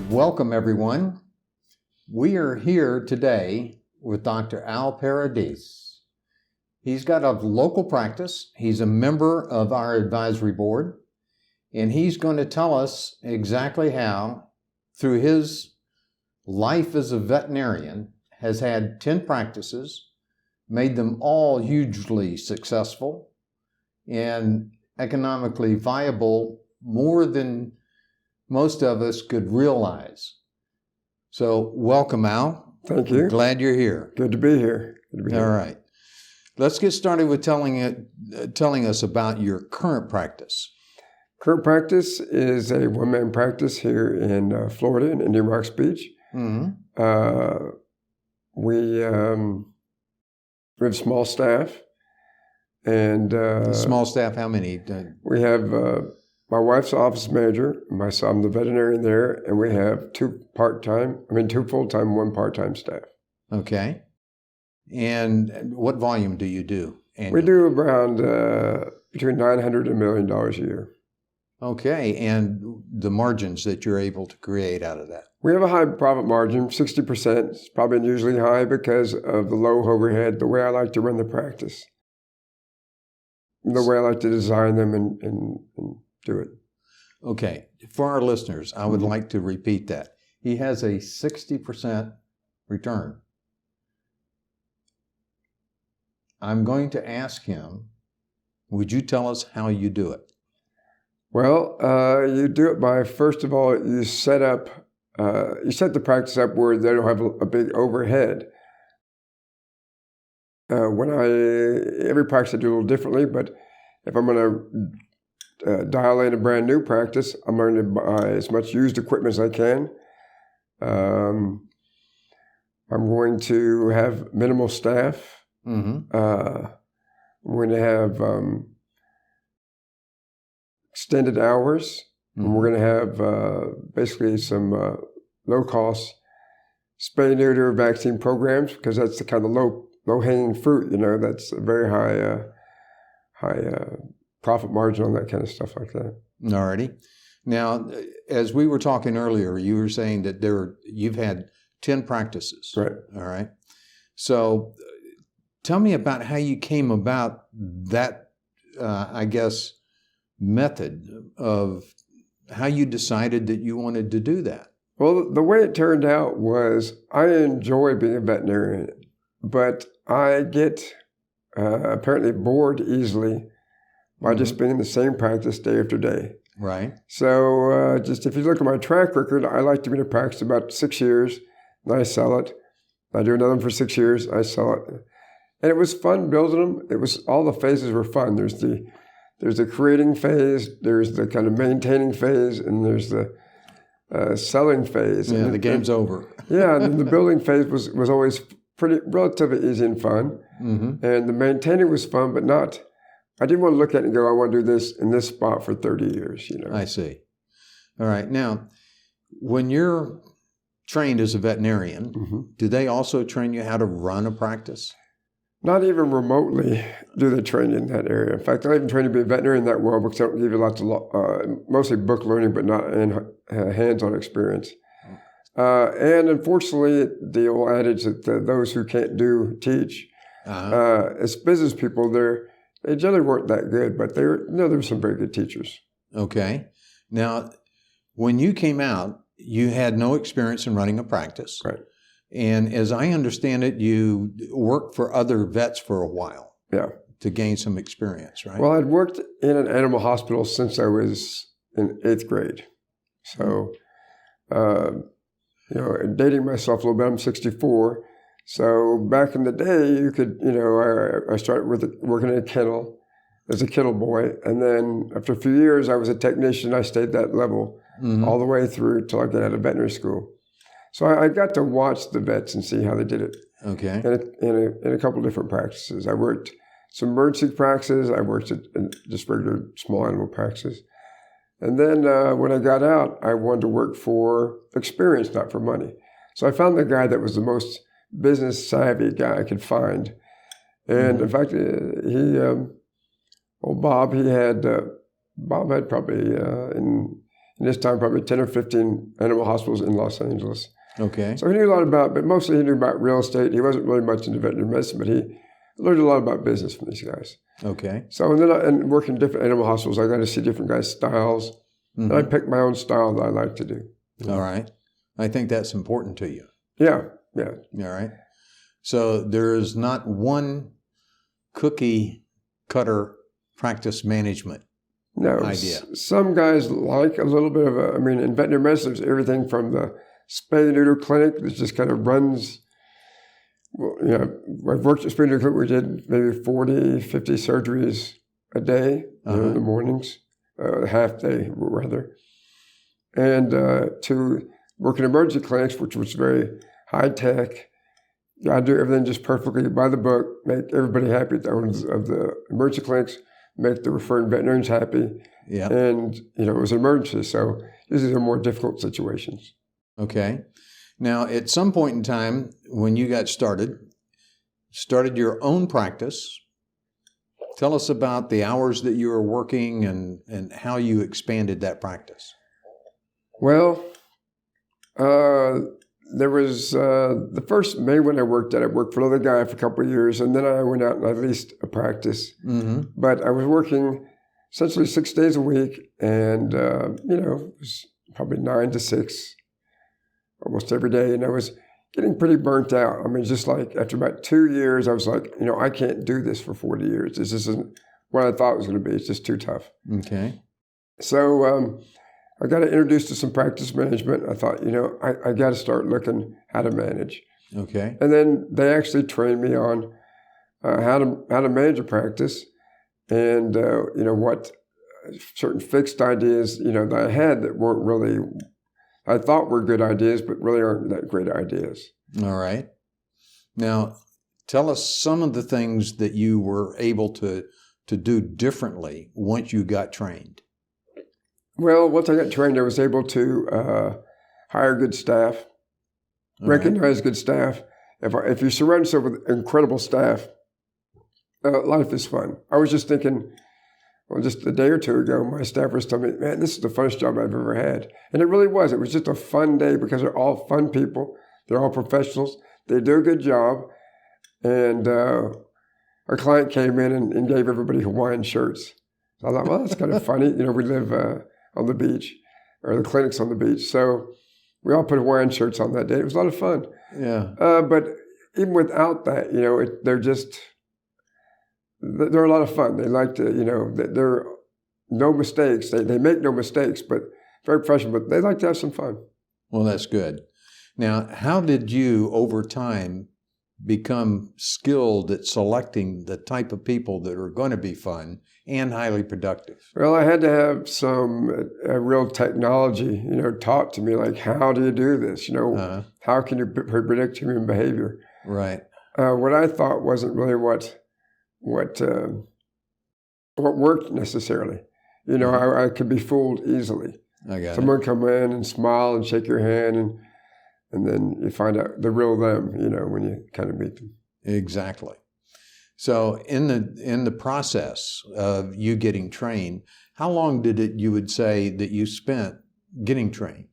Welcome, everyone. We are here today with Dr. Al Paredes. He's got a local practice. He's a member of our advisory board, and he's going to tell us exactly how, through his life as a veterinarian, has had 10 practices, made them all hugely successful and economically viable, more than most of us could realize. So welcome, Al. Thank you. Glad you're here. Good to be here. All right. Let's get started with telling us about your current practice. Current practice is a one-man practice here in Florida, in Indian Rocks Beach. Mm-hmm. We have small staff. And small staff, how many? We have my wife's office manager, I'm the veterinarian there, and we have two full-time, one part-time staff. Okay. And what volume do you do annually? We do around between $900,000 and $1 million a year. Okay. And the margins that you're able to create out of that? We have a high profit margin, 60%. It's probably unusually high because of the low overhead, the way I like to run the practice, the way I like to design them and do it. Okay. For our listeners, I would like to repeat that. He has a 60% return. I'm going to ask him, would you tell us how you do it? Well, you do it by, first of all, you set the practice up where they don't have a big overhead. Every practice I do a little differently, but if I'm going to dial in a brand new practice, I'm going to buy as much used equipment as I can. I'm going to have minimal staff. Mm-hmm. I'm going to have extended hours. Mm-hmm. And we're going to have basically some low-cost spay-neuter vaccine programs, because that's the kind of low-hanging fruit, that's a very high profit margin on that kind of stuff like that. Alrighty. Now, as we were talking earlier, you were saying that you've had 10 practices. Right. All right. So tell me about how you came about that, method of how you decided that you wanted to do that. Well, the way it turned out was I enjoy being a veterinarian, but I get apparently bored easily by just being in the same practice day after day. Right. So just if you look at my track record, I like to be in a practice about 6 years, and I sell it. I do another one for 6 years, I sell it. And it was fun building them. All the phases were fun. There's the creating phase, there's the kind of maintaining phase, and there's the selling phase. Yeah, the game's over. Yeah, and then the building phase was always relatively easy and fun. Mm-hmm. And the maintaining was fun, but not, I didn't want to look at it and go, I want to do this in this spot for 30 years, I see. All right. Now, when you're trained as a veterinarian, mm-hmm. do they also train you how to run a practice? Not even remotely do they train you in that area. In fact, I don't even train to be a veterinarian that well, because I don't give you lots of, mostly book learning, but not in hands-on experience. And unfortunately, the old adage that those who can't do, teach. Uh-huh. As business people, they generally weren't that good, but there were some very good teachers. Okay. Now, when you came out, you had no experience in running a practice. Right. And as I understand it, you worked for other vets for a while. Yeah. To gain some experience, right? Well, I'd worked in an animal hospital since I was in 8th grade. So, dating myself a little bit, I'm 64. So back in the day, you could, I started working in a kennel as a kennel boy. And then after a few years, I was a technician. I stayed that level mm-hmm. all the way through till I got out of veterinary school. So I got to watch the vets and see how they did it. Okay. In a couple of different practices. I worked some emergency practices. I worked at just regular small animal practices. And then when I got out, I wanted to work for experience, not for money. So I found the guy that was the most business savvy guy I could find. And in fact, Bob had probably, in this time, probably 10 or 15 animal hospitals in Los Angeles. Okay. So he knew a lot about, but mostly he knew about real estate. He wasn't really much into veterinary medicine, but he learned a lot about business from these guys. Okay. So, and then and working in different animal hospitals, I got to see different guys' styles. Mm-hmm. And I picked my own style that I like to do. All right. I think that's important to you. Yeah. All right. So there is not one cookie cutter practice management idea. Some guys like a little bit of in veterinary medicine, there's everything from the spay and neuter clinic that just kind of runs. Well, I've worked at spay and neuter clinic. We did maybe 40, 50 surgeries a day in the mornings, half day rather. And to work in emergency clinics, which was very high tech. I do everything just perfectly by the book, make everybody happy, the owners of the emergency clinics, make the referring veterinarians happy. Yeah. And, it was an emergency, so these are more difficult situations. Okay. Now, at some point in time, when you got started your own practice. Tell us about the hours that you were working and how you expanded that practice. Well, there was the first main one I worked at. I worked for another guy for a couple of years, and then I went out and I leased a practice. Mm-hmm. But I was working essentially 6 days a week, and it was probably 9 to 6 almost every day, and I was getting pretty burnt out. Just like after about 2 years, I was like, I can't do this for 40 years. This isn't what I thought it was going to be. It's just too tough. Okay. So I got introduced to some practice management. I thought, I got to start looking how to manage. Okay. And then they actually trained me on how to manage a practice, and what certain fixed ideas that I had that weren't really, I thought were good ideas, but really aren't that great ideas. All right. Now, tell us some of the things that you were able to do differently once you got trained. Well, once I got trained, I was able to hire good staff, recognize good staff. If you surround yourself with incredible staff, life is fun. I was just thinking, just a day or two ago, my staff was telling me, man, this is the funnest job I've ever had. And it really was. It was just a fun day because they're all fun people. They're all professionals. They do a good job. And our client came in and gave everybody Hawaiian shirts. So I thought, well, that's kind of funny. We live on the beach, or the clinic's on the beach. So we all put Hawaiian shirts on that day. It was a lot of fun. Yeah. But even without that, they're a lot of fun. They like to, there are no mistakes. They make no mistakes, but very professional, but they like to have some fun. Well, that's good. Now, how did you, over time, become skilled at selecting the type of people that are going to be fun and highly productive? Well, I had to have some real technology, taught to me, like, how do you do this? How can you predict human behavior? Right. What I thought wasn't really what worked necessarily. I could be fooled easily. I got Someone come in and smile and shake your hand, and then you find out the real them, when you kind of meet them. Exactly. So in the process of you getting trained, how long you would say that you spent getting trained?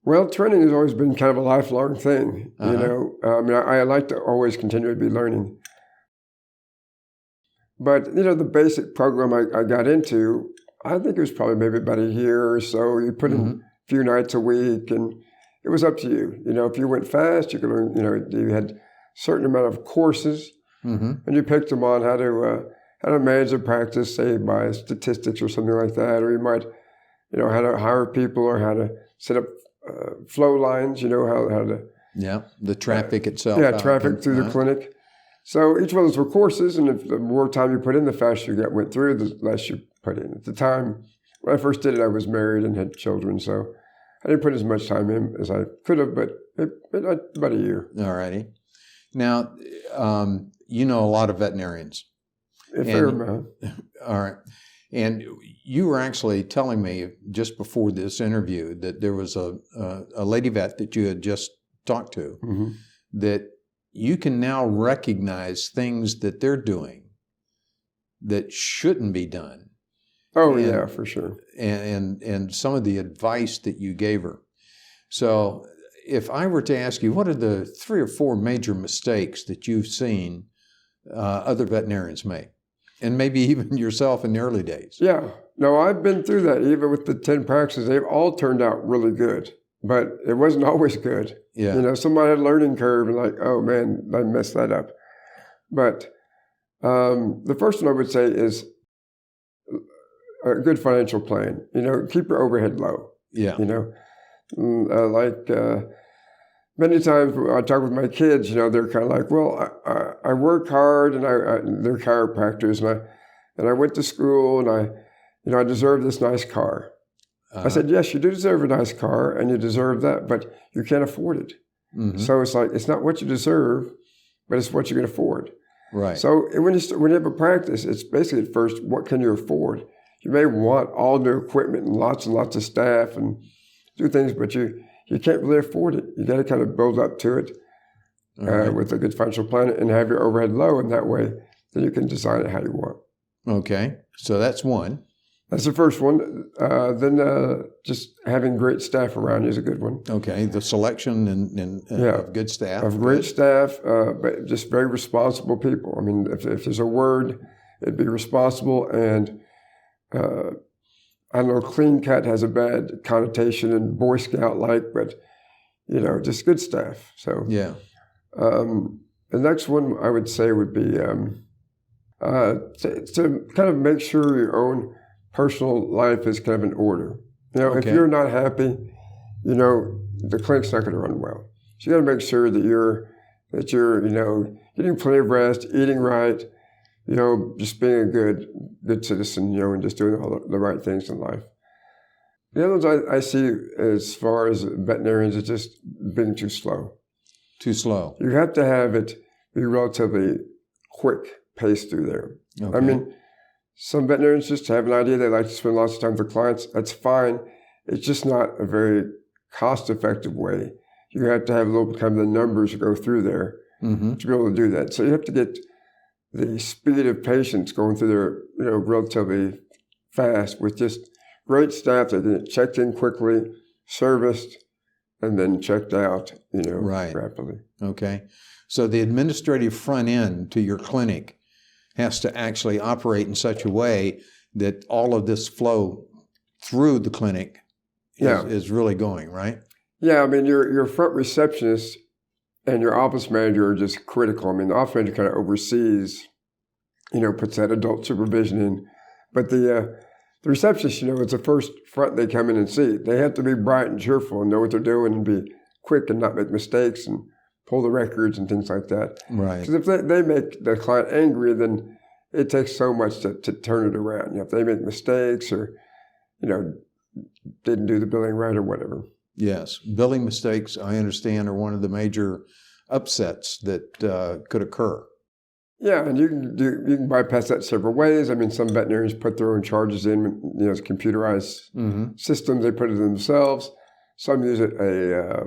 Well, training has always been kind of a lifelong thing. I like to always continue to be learning. But, the basic program I got into, I think it was probably maybe about a year or so. You put in a few nights a week, and it was up to you. If you went fast, you could learn, you had a certain amount of courses, and you picked them on how to manage a practice, say by statistics or something like that, or you might, how to hire people or how to set up flow lines, how to... Yeah, the traffic itself. Yeah, traffic through the clinic. So each one of those were courses, and the more time you put in, the faster you went through, the less you put in. At the time, when I first did it, I was married and had children, so I didn't put as much time in as I could have, but about a year. All righty. Now, you know a lot of veterinarians. A fair amount. All right. And you were actually telling me just before this interview that there was a lady vet that you had just talked to that you can now recognize things that they're doing that shouldn't be done. Oh, and, yeah, for sure. And some of the advice that you gave her. So if I were to ask you, what are the 3 or 4 major mistakes that you've seen other veterinarians make? And maybe even yourself in the early days. Yeah. No, I've been through that. Even with the 10 practices, they've all turned out really good. But it wasn't always good. Yeah. You know, somebody had a learning curve and like, oh man, I messed that up. But the first one I would say is a good financial plan. You know, keep your overhead low. Yeah. You know, many times I talk with my kids, you know, they're kind of like, well, I work hard and they're chiropractors and I went to school and I deserve this nice car. I said, yes, you do deserve a nice car and you deserve that, but you can't afford it. Mm-hmm. So it's like, it's not what you deserve, but it's what you can afford. Right. So when you have a practice, it's basically at first, what can you afford? You may want all new equipment and lots of staff and do things, but you can't really afford it. You got to kind of build up to it with a good financial plan and have your overhead low, and that way then you can design it how you want. Okay. So that's one. That's the first one. Then just having great staff around you is a good one. Okay. The selection of good staff. Of great staff, but just very responsible people. I mean, if there's a word, it'd be responsible. And I know clean cut has a bad connotation and Boy Scout-like, but, you know, just good staff. So yeah. The next one I would say would be to kind of make sure your own personal life is kind of in order. You know, if you're not happy, you know, the clinic's not going to run well. So you got to make sure that you're, you know, getting plenty of rest, eating right, you know, just being a good citizen, you know, and just doing all the right things in life. The other ones I see as far as veterinarians is just being too slow. Too slow. You have to have it be relatively quick pace through there. Okay. I mean, some veterinarians just have an idea. They like to spend lots of time with their clients. That's fine. It's just not a very cost-effective way. You have to have a little kind of the numbers to go through there to be able to do that. So you have to get the speed of patients going through there, you know, relatively fast with just great staff that get checked in quickly, serviced, and then checked out, you know, rapidly. Okay. So the administrative front end to your clinic has to actually operate in such a way that all of this flow through the clinic is really going, right? Yeah, I mean, your front receptionist and your office manager are just critical. I mean, the office manager kind of oversees, you know, puts that adult supervision in. But the receptionist, you know, it's the first front they come in and see. They have to be bright and cheerful and know what they're doing and be quick and not make mistakes and pull the records and things like that. Right. Because if they make the client angry, then it takes so much to turn it around. You know, if they make mistakes or, you know, didn't do the billing right or whatever. Yes. Billing mistakes, I understand, are one of the major upsets that could occur. Yeah, and you can bypass that several ways. I mean, some veterinarians put their own charges in, you know, it's computerized systems. They put it in themselves. Some use a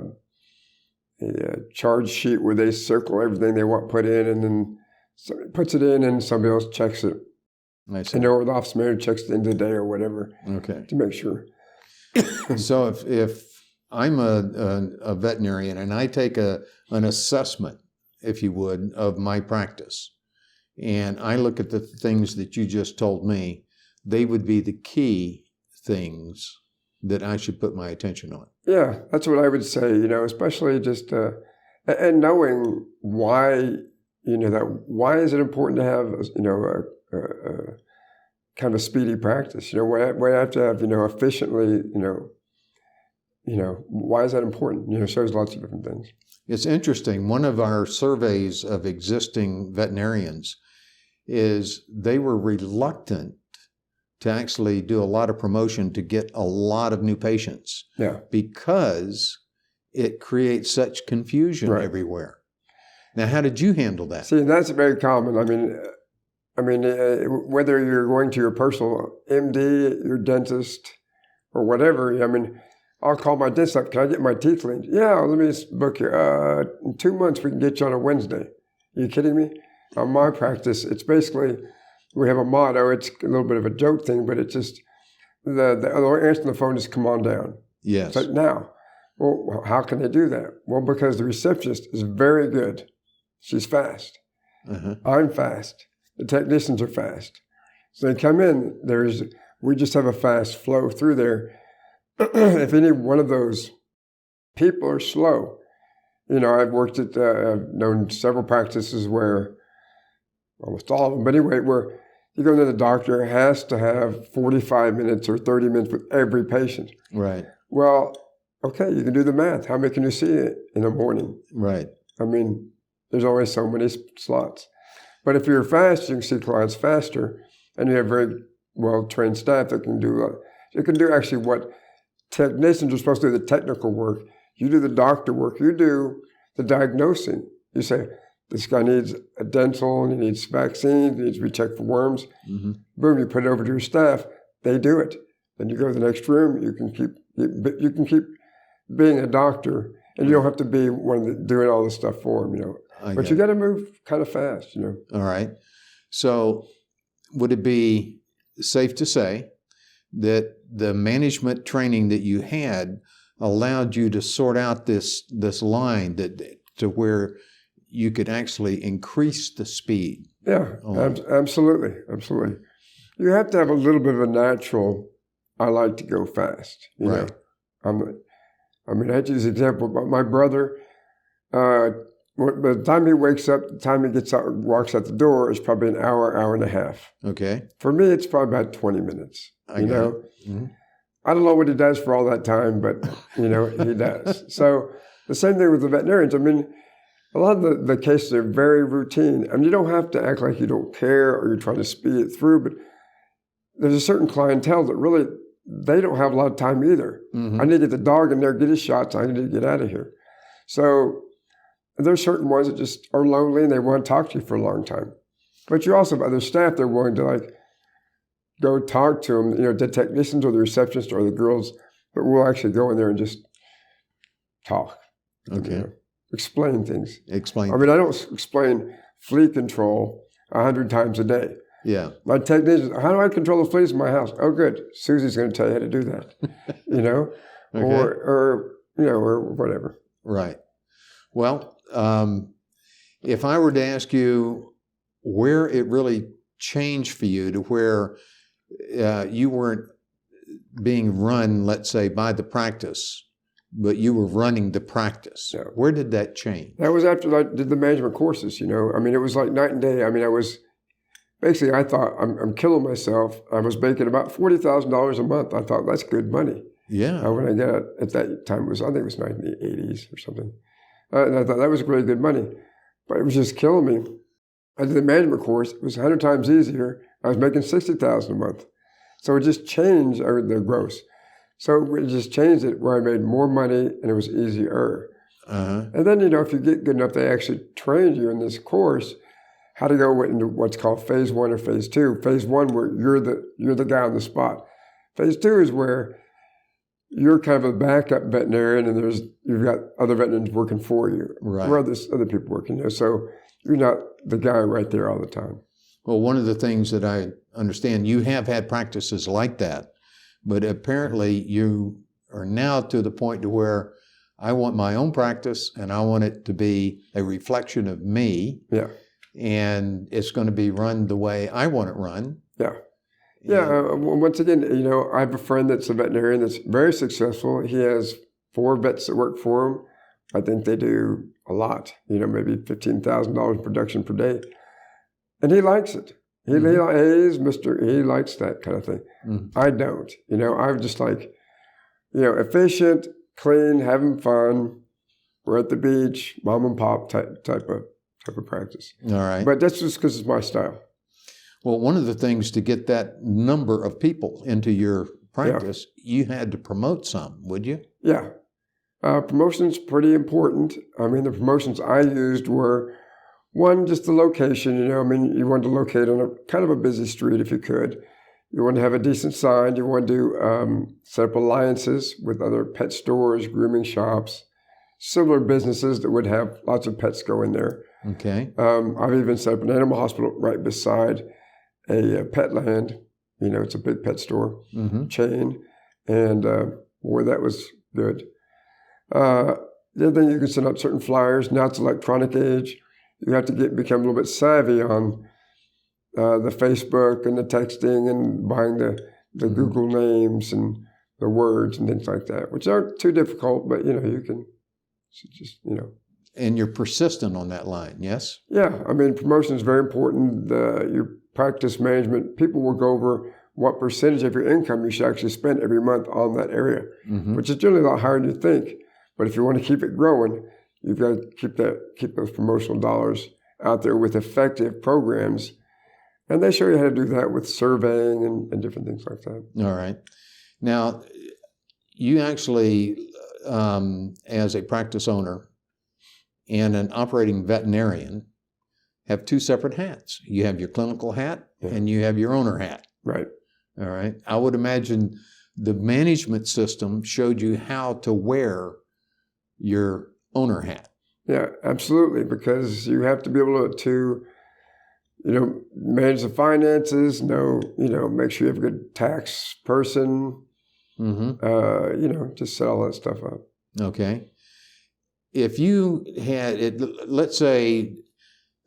charge sheet where they circle everything they want put in, and then somebody puts it in, and somebody else checks it. I see. And or the office manager checks it the end of the day or whatever. Okay. To make sure. So if I'm a veterinarian and I take an assessment, if you would, of my practice, and I look at the things that you just told me, they would be the key things that I should put my attention on. Yeah, that's what I would say, you know, especially just, and knowing why, you know, why is it important to have, you know, a kind of a speedy practice? You know, why I have to have, you know, efficiently, you know, why is that important? You know, it shows lots of different things. It's interesting. One of our surveys of existing veterinarians is they were reluctant to actually do a lot of promotion to get a lot of new patients. Yeah. Because it creates such confusion everywhere. Now, how did you handle that? See, that's very common. I mean, whether you're going to your personal MD, your dentist, or whatever, I mean, I'll call my dentist up. Can I get my teeth cleaned? Yeah, let me book you. In 2 months, we can get you on a Wednesday. Are you kidding me? On my practice, it's basically we have a motto. It's a little bit of a joke thing, but it's just the answer on the phone is "Come on down." Yes. It's like, now, well, how can they do that? Well, because the receptionist is very good. She's fast. Uh-huh. I'm fast. The technicians are fast. So they come in. We just have a fast flow through there. If any one of those people are slow, I've worked at, I've known several practices where, almost all of them, but anyway, where you go to the doctor has to have 45 minutes or 30 minutes with every patient. Right. Well, okay, you can do the math. How many can you see in the morning? Right. I mean, there's only so many slots. But if you're fast, you can see clients faster, and you have very well-trained staff that can do you can do actually what technicians are supposed to do, the technical work. You do the doctor work. You do the diagnosing. You say, this guy needs a dental, and he needs vaccines, he needs to be checked for worms. Mm-hmm. Boom, you put it over to your staff. They do it. Then you go to the next room. You can keep being a doctor, and you don't have to be one doing all this stuff for them, But you got to move kind of fast, All right. So would it be safe to say that the management training that you had allowed you to sort out this line to where you could actually increase the speed? Yeah, absolutely. You have to have a little bit of a natural, I like to go fast, Right. I hate to use an example, but my brother, by the time he wakes up, the time he gets out, walks out the door is probably an hour and a half. Okay. For me, it's probably about 20 minutes, I got it. Mm-hmm. I don't know what he does for all that time, but, he does. So the same thing with the veterinarians. A lot of the cases are very routine. You don't have to act like you don't care or you're trying to speed it through, but there's a certain clientele that really, they don't have a lot of time either. Mm-hmm. I need to get the dog in there, get his shots. I need to get out of here. So there's certain ones that just are lonely and they want to talk to you for a long time. But you also have other staff that are willing to go talk to them, the technicians or the receptionists or the girls, but we'll actually go in there and just talk. Okay. Explain things. Explain. I don't explain flea control 100 times a day. Yeah. My technicians, how do I control the fleas in my house? Oh, good. Susie's going to tell you how to do that. Okay. Or whatever. Right. Well, if I were to ask you where it really changed for you to where you weren't being run, let's say, by the practice, but you were running the practice. Yeah. Where did that change? That was after I did the management courses, it was like night and day. I thought, I'm killing myself. I was making about $40,000 a month. I thought, that's good money. Yeah. When I got it, at that time, I think it was 1980s or something. And I thought that was really good money. But it was just killing me. I did the management course. It was 100 times easier. I was making $60,000 a month. So it just changed the gross. So we just changed it where I made more money and it was easier. Uh-huh. And then, if you get good enough, they actually train you in this course how to go into what's called phase 1 or phase 2. Phase 1, where you're the guy on the spot. Phase 2 is where you're kind of a backup veterinarian and you've got other veterinarians working for you. Right. Or other people working, so you're not the guy right there all the time. Well, one of the things that I understand, you have had practices like that, but apparently you are now to the point to where I want my own practice and I want it to be a reflection of me. Yeah. And it's going to be run the way I want it run. Yeah. Yeah. Once again, I have a friend that's a veterinarian that's very successful. He has 4 vets that work for him. I think they do a lot, maybe $15,000 in production per day. And he likes it. He likes that kind of thing. Mm-hmm. I don't. I'm just like, efficient, clean, having fun. We're at the beach, mom and pop type of practice. All right. But that's just because it's my style. Well, one of the things to get that number of people into your practice, you had to promote some, would you? Yeah. Promotion's pretty important. The promotions I used were, one, just the location. You wanted to locate on a kind of a busy street if you could. You want to have a decent sign. You want to set up alliances with other pet stores, grooming shops, similar businesses that would have lots of pets go in there. Okay. I've even set up an animal hospital right beside. a pet land. It's a big pet store chain. And boy, that was good. The other thing, you can send out certain flyers. Now it's electronic age. You have to become a little bit savvy on the Facebook and the texting and buying the Google names and the words and things like that, which aren't too difficult, but you can just. And you're persistent on that line, yes? Yeah, I mean, promotion is very important. Your practice management, people will go over what percentage of your income you should actually spend every month on that area, which is generally a lot higher than you think. But if you want to keep it growing, you've got to keep those promotional dollars out there with effective programs. And they show you how to do that with surveying and different things like that. All right. Now, you actually, as a practice owner and an operating veterinarian, have two separate hats. You have your clinical hat and you have your owner hat. Right. All right. I would imagine the management system showed you how to wear your owner hat. Yeah, absolutely. Because you have to be able to manage the finances, make sure you have a good tax person, just set all that stuff up. Okay. If you had it, let's say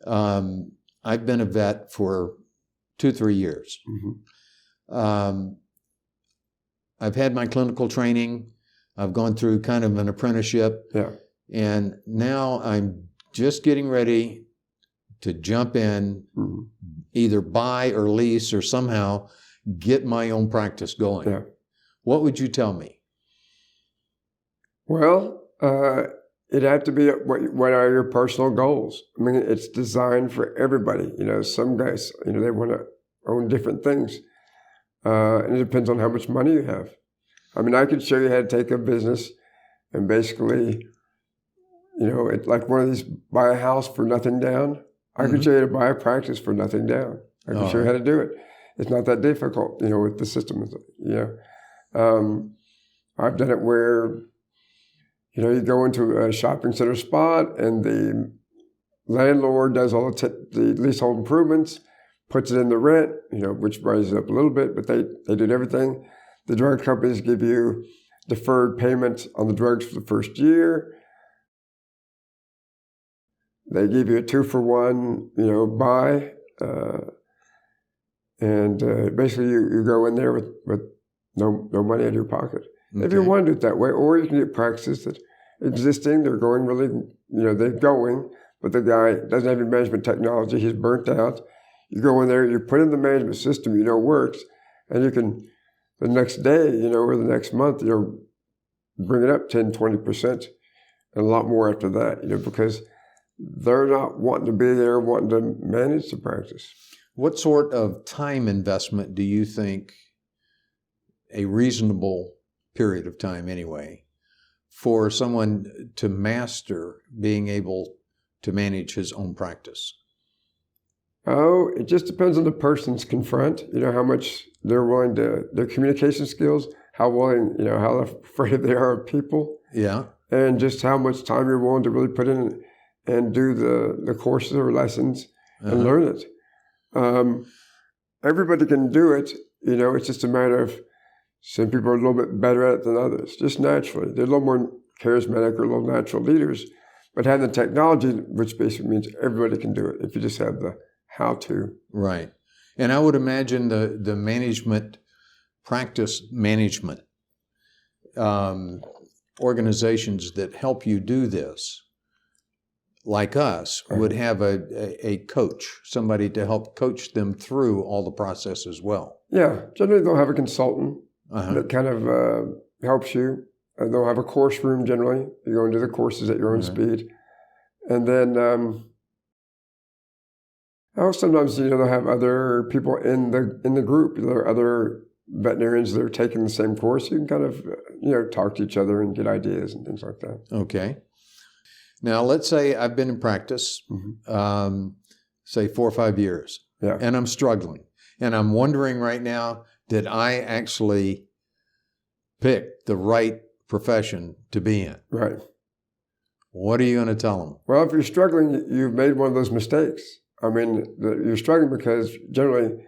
I've been a vet for 2-3 years. I've had my clinical training. I've gone through kind of an apprenticeship. Yeah. And now I'm just getting ready to jump in, either buy or lease or somehow get my own practice going. Yeah. What would you tell me? Well, it'd have to be what are your personal goals? I mean, it's designed for everybody. Some guys, they want to own different things. And it depends on how much money you have. I mean, I could show you how to take a business and basically, it's like one of these buy a house for nothing down. I could show you how to buy a practice for nothing down. I can show you how to do it. It's not that difficult, with the system. I've done it where, you go into a shopping center spot and the landlord does all the leasehold improvements, puts it in the rent, which raises up a little bit, but they did everything. The drug companies give you deferred payments on the drugs for the first year. They give you a 2-for-1, buy, and basically you go in there with no money in your pocket. Okay. If you want to do it that way, or you can get practices that existing, they're going really, they're going, but the guy doesn't have any management technology, he's burnt out. You go in there, you put in the management system works, and you can, the next day, or the next month, bring it up 10, 20%, and a lot more after that, because they're not wanting to be there, wanting to manage the practice. What sort of time investment do you think, a reasonable period of time anyway, for someone to master being able to manage his own practice? Oh, it just depends on the person's confront, how much they're willing to, their communication skills, how willing, how afraid they are of people. Yeah. And just how much time you're willing to really put in and do the courses or lessons and learn it. Everybody can do it, it's just a matter of some people are a little bit better at it than others, just naturally. They're a little more charismatic or a little natural leaders, but having the technology, which basically means everybody can do it if you just have the how to. Right. And I would imagine the management, practice management organizations that help you do this, like us, would have a coach, somebody to help coach them through all the process as well. Yeah. Generally, they'll have a consultant that kind of helps you. And they'll have a course room generally. You go into the courses at your own speed. And then sometimes, they'll have other people in the group. There are other veterinarians that are taking the same course. You can kind of, talk to each other and get ideas and things like that. Okay. Now, let's say I've been in practice, say 4 or 5 years, and I'm struggling. And I'm wondering right now, did I actually pick the right profession to be in? Right. What are you going to tell them? Well, if you're struggling, you've made one of those mistakes. I mean, you're struggling because generally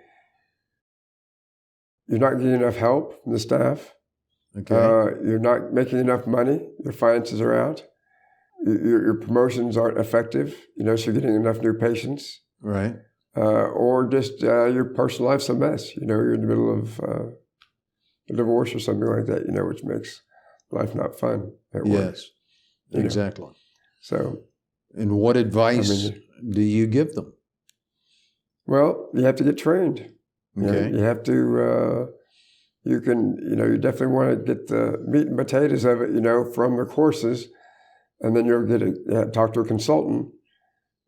you're not getting enough help from the staff. Okay. You're not making enough money. Your finances are out. Your promotions aren't effective. So you're getting enough new patients. Right. Or just your personal life's a mess. You're in the middle of a divorce or something like that, which makes life not fun at work. Yes, exactly. So. And what advice do you give them? Well, you have to get trained. Okay. You have to, you definitely want to get the meat and potatoes of it, from the courses. And then you'll talk to a consultant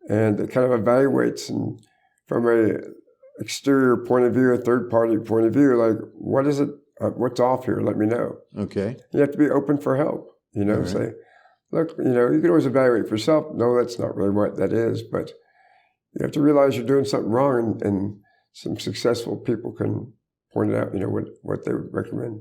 and it kind of evaluates, and from a exterior point of view, a third party point of view, like, what is it? What's off here? Let me know. Okay. You have to be open for help, right. Say, look, you can always evaluate for yourself. No, that's not really what that is, but you have to realize you're doing something wrong, and some successful people can point it out, what they would recommend.